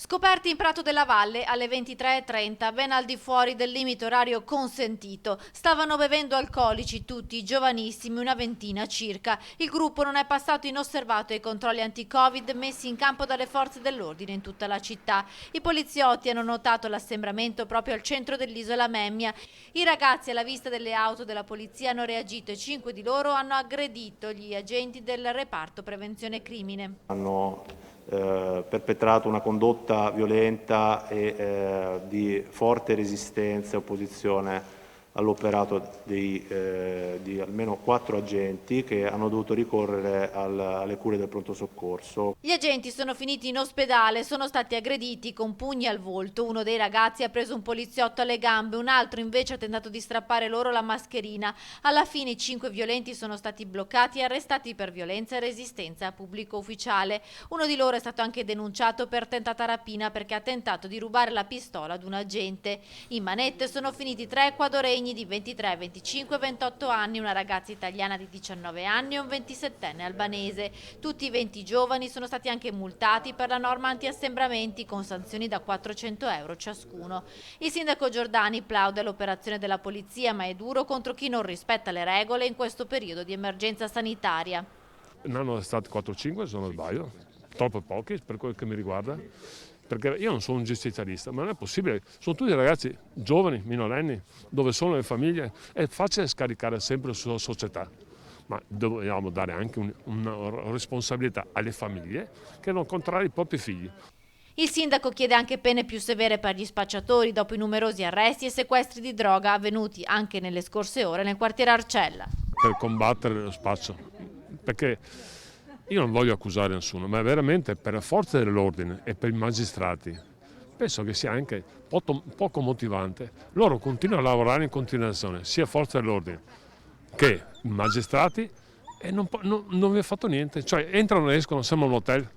Scoperti in Prato della Valle alle 23:30, ben al di fuori del limite orario consentito. Stavano bevendo alcolici tutti, giovanissimi, una ventina circa. Il gruppo non è passato inosservato ai controlli anti-Covid messi in campo dalle forze dell'ordine in tutta la città. I poliziotti hanno notato l'assembramento proprio al centro dell'isola Memmia. I ragazzi, alla vista delle auto della polizia, hanno reagito e 5 di loro hanno aggredito gli agenti del reparto prevenzione crimine. Hanno perpetrato una condotta violenta e di forte resistenza e opposizione all'operato di almeno 4 agenti che hanno dovuto ricorrere alle cure del pronto soccorso. Gli agenti sono finiti in ospedale, sono stati aggrediti con pugni al volto. Uno dei ragazzi ha preso un poliziotto alle gambe, un altro invece ha tentato di strappare loro la mascherina. Alla fine i 5 violenti sono stati bloccati e arrestati per violenza e resistenza a pubblico ufficiale. Uno di loro è stato anche denunciato per tentata rapina perché ha tentato di rubare la pistola ad un agente. In manette sono finiti 3 ecuadoregni di 23, 25 e 28 anni, una ragazza italiana di 19 anni e un 27enne albanese. Tutti i 20 giovani sono stati anche multati per la norma anti-assembramenti con sanzioni da 400 euro ciascuno. Il sindaco Giordani plaude all'operazione della polizia, ma è duro contro chi non rispetta le regole in questo periodo di emergenza sanitaria. Ne hanno stati 4-5 se non sbaglio, troppo pochi per quel che mi riguarda, perché io non sono un giustizialista, ma non è possibile, sono tutti ragazzi giovani, minorenni, dove sono le famiglie, è facile scaricare sempre sulla società, ma dobbiamo dare anche una responsabilità alle famiglie che devono controllare i propri figli. Il sindaco chiede anche pene più severe per gli spacciatori dopo i numerosi arresti e sequestri di droga avvenuti anche nelle scorse ore nel quartiere Arcella. Per combattere lo spaccio, perché io non voglio accusare nessuno, ma veramente per le forze dell'ordine e per i magistrati penso che sia anche poco motivante. Loro continuano a lavorare in continuazione, sia forze dell'ordine che i magistrati, e non vi è fatto niente. Cioè entrano e escono, sembra un hotel.